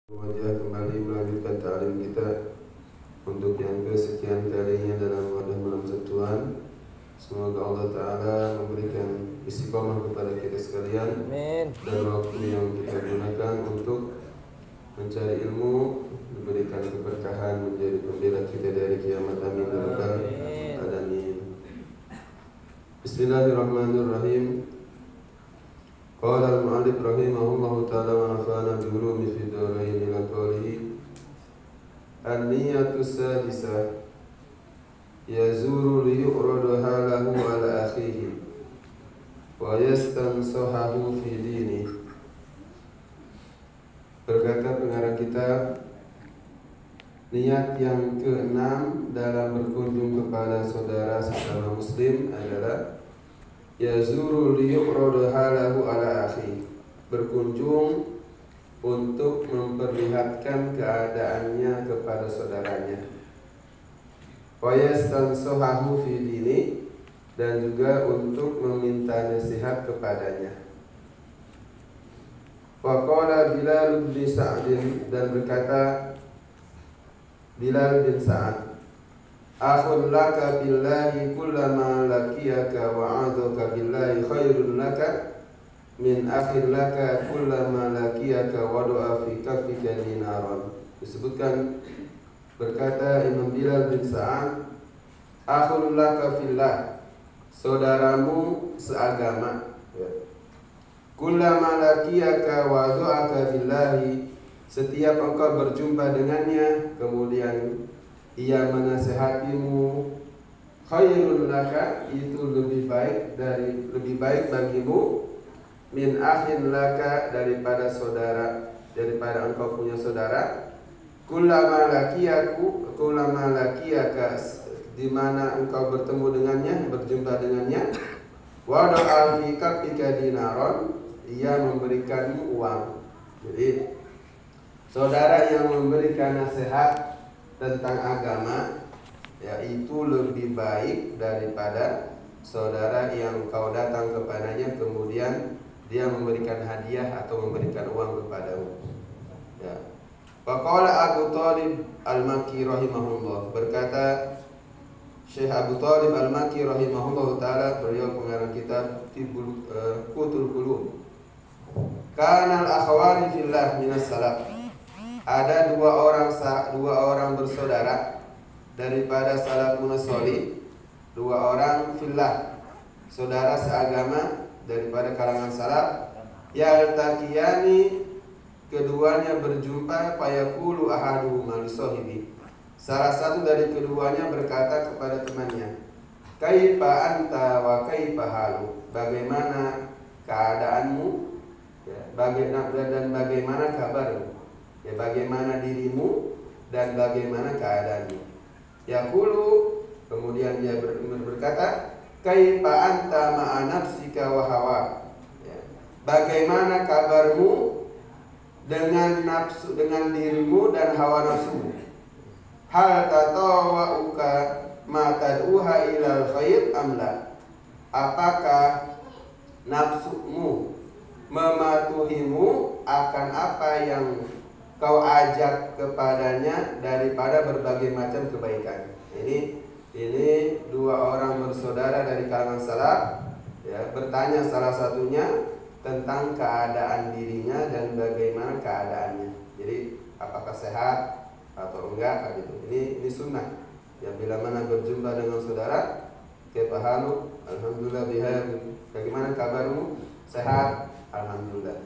Wajah kembali melanjutkan ta'lim kita untuk yang kesekian kalinya dalam wadah malam Sabtuan. Semoga Allah Ta'ala memberikan istiqomah kepada kita sekalian. Amin. Dan waktu yang kita gunakan untuk mencari ilmu diberikan keberkahan menjadi pembela kita dari kiamat. Amin. Amin. Bismillahirrahmanirrahim. Qala al-mu'allif rahimahullahu ta'ala wa nafa'ana bi ulumi fi darain ila qawlihi an-niyatu sadisah yazuru li yu'radu halahu ala akhihi wa yastansahahu fi dini. Berkata pengarang kitab, niat yang keenam dalam berkunjung kepada saudara sesama muslim adalah yazuru liyu'radu halahu ala akhi, berkunjung untuk memperlihatkan keadaannya kepada saudaranya. Wa yastansahahu fi dini, dan juga untuk meminta nasihat kepadanya. Wa qala Bilal bin Sa'd, dan berkata Bilal bin Sa'd, akhun laka billahi kullama lakiyaka wa a'adhuka billahi khairun laka min akhin laka kullama lakiyaka wa du'a fi kaffika dinaran. Disebutkan, berkata Imam Bilal bin Sa'ad, akhun laka fillah, saudaramu seagama, ya. Kullama lakiyaka wa du'aka billahi, setiap engkau berjumpa dengannya kemudian ia menasihatimu, khairun laka, itu lebih baik bagimu, min akhin laka, daripada saudara, daripada engkau punya saudara. Kullama lakiyaka, di mana engkau bertemu dengannya, berjumpa dengannya. Wa da'a fi kaffika dinaron, ia memberikanmu uang. Jadi saudara yang memberikan nasihat tentang agama, yaitu lebih baik daripada saudara yang kau datang kepadanya kemudian dia memberikan hadiah atau memberikan uang kepadamu. Ya. Faqala Abu Thalib Al-Makki rahimahullah, berkata Syekh Abu Thalib Al-Makki rahimahullah ta'ala, beliau pengarang kitab Qutul Qulub, kana al-akhwani fillah minas salaf, ada dua orang bersaudara daripada salafun sholih, dua orang fillah, saudara seagama daripada kalangan salaf. Yaltaqiyani, keduanya berjumpa, fayaqulu ahaduhuma li sahibi, salah satu dari keduanya berkata kepada temannya, kaifa anta wa kaifa halu, bagaimana keadaanmu, ya, dan bagaimana kabarmu, ya, bagaimana dirimu dan bagaimana keadaanmu. Yaqulu, kemudian dia berkata, kaifa anta ma'a nafsika wa hawa, ya, bagaimana kabarmu dengan nafsu, dengan dirimu dan hawa nafsumu. Hal tatawa'uka ma tad'uha ilal khair amla, apakah nafsumu mematuhimu akan apa yang kau ajak kepadanya daripada berbagai macam kebaikan. Ini dua orang bersaudara dari kalangan salaf, ya, bertanya salah satunya tentang keadaan dirinya dan bagaimana keadaannya. Jadi apakah sehat atau enggak gitu. Ini sunnah. Ya, bila mana berjumpa dengan saudara, kaifa halu, alhamdulillah biha, bagaimana kabarmu, sehat, alhamdulillah.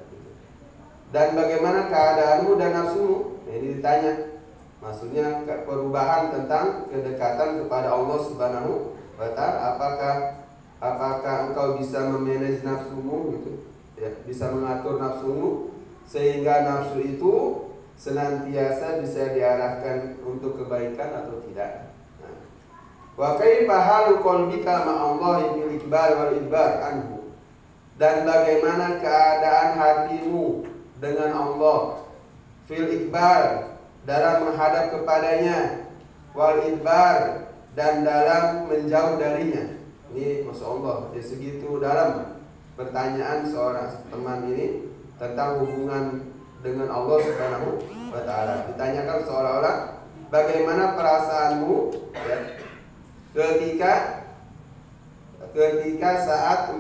Dan bagaimana keadaanmu dan nafsumu? Ini ditanya. Maksudnya perubahan tentang kedekatan kepada Allah Subhanahu wa ta'ala. Apakah engkau bisa memanage nafsumu gitu? Ya, bisa mengatur nafsumu sehingga nafsu itu senantiasa bisa diarahkan untuk kebaikan atau tidak. Wa kaifa halu qalbika ma'allahi fil ikbar wal idbar anhu, dan bagaimana keadaan hatimu dengan Allah, fil ikbar, dalam menghadap kepadanya, wal idbar, dan dalam menjauh darinya. Ini Masya Allah, segitu dalam pertanyaan seorang teman ini tentang hubungan dengan Allah Subhanahu wa Ta'ala. Ditanyakan seolah-olah bagaimana perasaanmu ya, ketika saat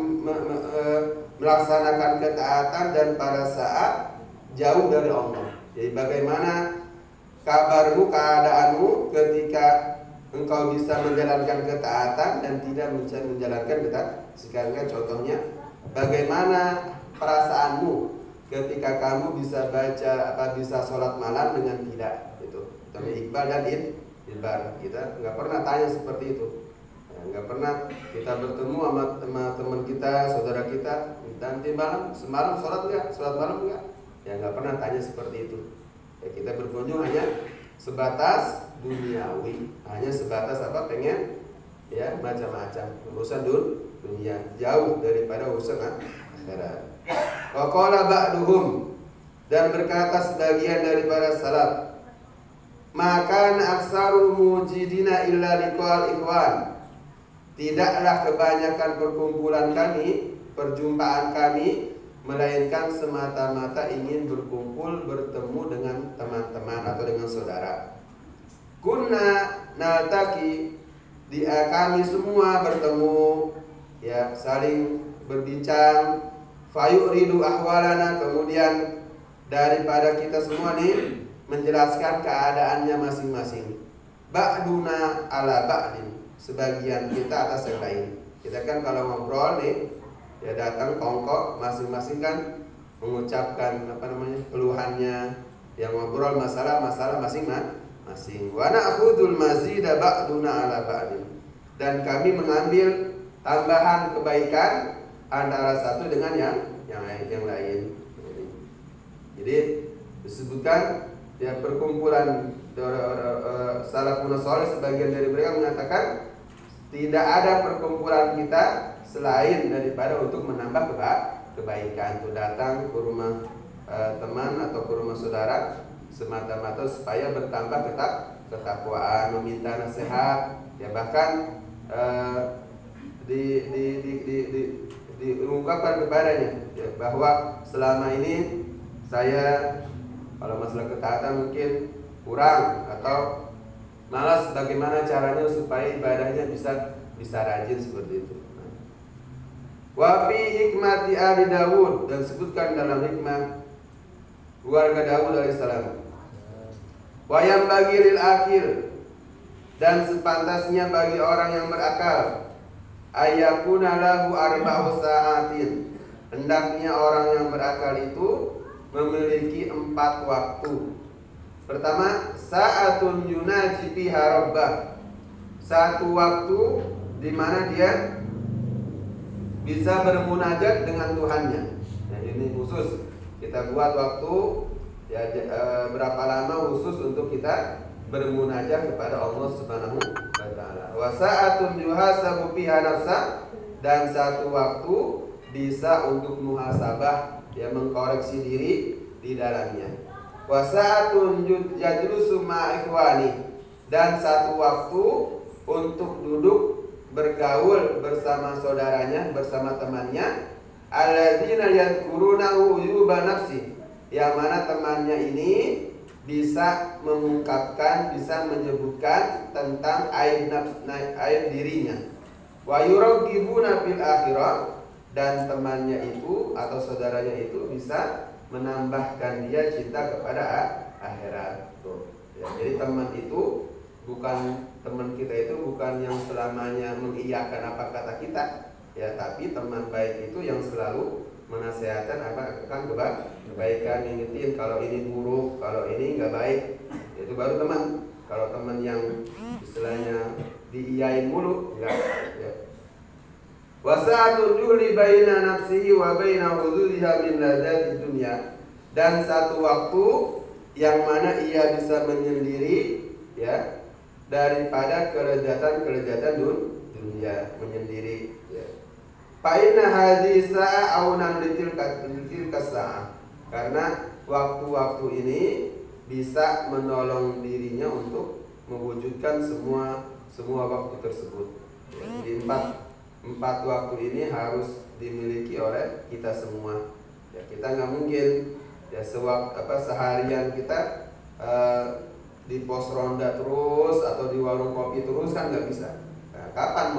melaksanakan ketaatan dan pada saat jauh dari Allah. Jadi bagaimana kabarmu, keadaanmu ketika engkau bisa menjalankan ketaatan dan tidak bisa menjalankan ketaatan. Sekarang contohnya, bagaimana perasaanmu ketika kamu bisa baca bisa sholat malam dengan tidak, itu Iqbal dan Idbar. Kita nggak pernah tanya seperti itu, nggak pernah kita bertemu sama teman kita, saudara kita, nanti semalam sholat malam nggak, ya nggak pernah tanya seperti itu. Ya, kita berkunjung hanya sebatas duniawi, hanya sebatas pengen ya macam-macam urusan dunia, jauh daripada urusan akhirat. Wa qala ba'duhum, dan berkata sebagian daripada salaf, maka aksaru mujidina illa liqa'al ikhwan, tidaklah kebanyakan perkumpulan kami, perjumpaan kami, melainkan semata-mata ingin berkumpul, bertemu dengan teman-teman atau dengan saudara. Kunna naltaki, kami semua bertemu ya, saling berbincang. Fayuridu ahwalana, kemudian daripada kita semua nih menjelaskan keadaannya masing-masing. Ba'duna ala ba'din, sebagian kita atas yang lain. Kita kan kalau ngobrol nih ya datang kongkok, masing-masing kan mengucapkan keluhannya, yang ngobrol masalah masing-masing. Wa na'khudul mazida ba'duna ala ba'din, dan kami mengambil tambahan kebaikan antara satu dengan yang lain. Jadi disebutkan ya, perkumpulan salafun saleh, sebagian dari mereka mengatakan tidak ada perkumpulan kita selain daripada untuk menambah kebaikan. Itu datang ke rumah teman atau ke rumah saudara semata-mata supaya bertambah ketakwaan, meminta nasihat, ya bahkan diungkapkan kepadanya ya, bahwa selama ini saya kalau masalah ketaatan mungkin kurang atau malas, bagaimana caranya supaya ibadahnya bisa rajin seperti itu. Wa fi hikmati ali Daud, dan sebutkan dalam hikmah keluarga Daud alaihissalam. Wa yang bagi lil akil, dan sepantasnya bagi orang yang berakal, ayakuna lahu arba'u sa'atin, hendaknya orang yang berakal itu memiliki 4 waktu. Pertama, sa'atun yunaji fiha rabbah, satu waktu di mana dia bisa bermunajat dengan Tuhannya. Nah, ini khusus kita buat waktu ya, berapa lama khusus untuk kita bermunajat kepada Allah Subhanahu wa Ta'ala. Wa sa'atun yuhasabu fiha nafsa, dan satu waktu bisa untuk muhasabah, ya mengkoreksi diri di dalamnya. Wa sa'atun yajlusu ma'ikhwani, dan satu waktu untuk duduk bergaul bersama saudaranya, bersama temannya. Alladzina yadhkurunahu uyuba nafsi, yang mana temannya ini bisa mengungkapkan, bisa menyebutkan tentang aib dirinya. Wa yuraghibuna fil akhirah, dan temannya itu atau saudaranya itu bisa menambahkan dia cinta kepada akhirat. Tuh. Ya, jadi teman itu bukan, teman kita itu bukan yang selamanya mengiyakan apa kata kita, ya, tapi teman baik itu yang selalu menasihatkan akan kebaikan, ngingetin kalau ini buruk, kalau ini nggak baik, itu baru teman. Kalau teman yang istilahnya diiyain mulu, enggak. Ya. Wasa'atun yuhli baina nafsihi wa baina hududiha min ladzati dunya, dan satu waktu yang mana ia bisa menyendiri ya daripada kelezatan dunia, menyendiri ya. Fa inna hadhihi sa'a aunan litilka sa'ah, karena waktu-waktu ini bisa menolong dirinya untuk mewujudkan semua waktu tersebut. Ya, jadi empat waktu ini harus dimiliki oleh kita semua. Ya, kita nggak mungkin Ya seharian kita di pos ronda terus atau di warung kopi terus kan nggak bisa. Nah, kapan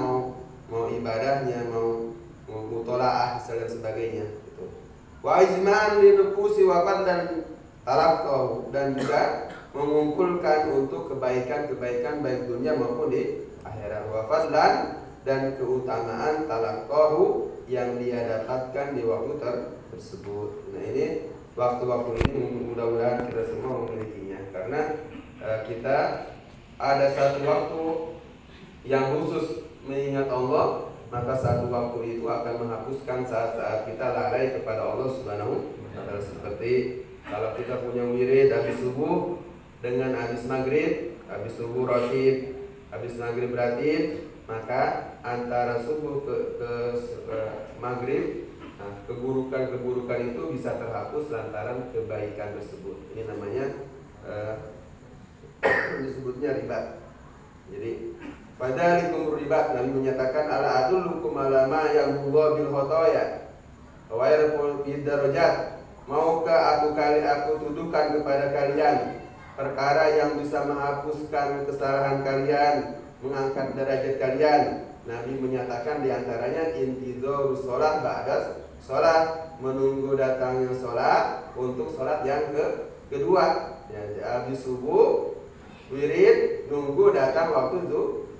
mau ibadahnya, mau mutolaah dan sebagainya gitu. Wa ijman li nufusi wafat dan talaqahu, dan juga mengumpulkan untuk kebaikan-kebaikan baik dunia maupun di akhirat. Wafat dan keutamaan talaqahu yang dia dapatkan di waktu tersebut. Nah, ini waktu-waktu ini mudah-mudahan kita semua memilikinya, karena kita ada satu waktu yang khusus mengingat Allah, maka satu waktu itu akan menghapuskan saat-saat kita lalai kepada Allah Subhanahu wa Ta'ala. Seperti kalau kita punya wirid habis subuh dengan habis maghrib, habis subuh ratib, habis maghrib ratib, maka antara subuh ke maghrib, nah, keburukan itu bisa terhapus lantaran kebaikan tersebut. Ini namanya disebutnya riba. Jadi padahal riba, Nabi menyatakan ala adullukum ala ma yamhullahu bil khotoya wa yarfa'u bid darajat. Maukah aku tuduhkan kepada kalian perkara yang bisa menghapuskan kesalahan kalian, mengangkat derajat kalian. Nabi menyatakan diantaranya intidorus sholat ba'da sholat, menunggu datangnya sholat untuk sholat yang kedua. Ya, habis subuh wirid, nunggu datang waktu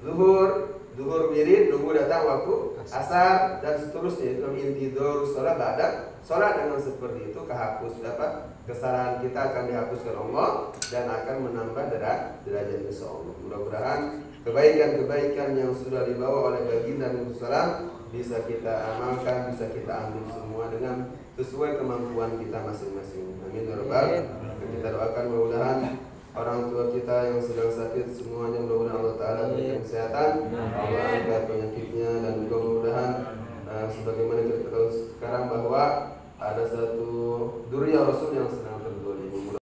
zuhur wirid, nunggu datang waktu asar, dan seterusnya. Itu intidorus sholat ba'da sholat. Dengan seperti itu kehapus, dapat kesalahan kita akan dihapuskan Allah dan akan menambah derajat insyaallah. Mudah-mudahan kebaikan-kebaikan yang sudah dibawa oleh baginda Nabi SAW bisa kita amalkan, bisa kita ambil semua dengan sesuai kemampuan kita masing-masing. Amin ya rabbal alamin. Kita doakan mudah-mudahan orang tua kita yang sedang sakit semuanya, mudah-mudahan Allah Ta'ala berikan kesehatan, Allah angkat penyakitnya, dan juga mudah-mudahan sebagaimana kita tahu sekarang bahwa ada satu duriyah Rasul yang sedang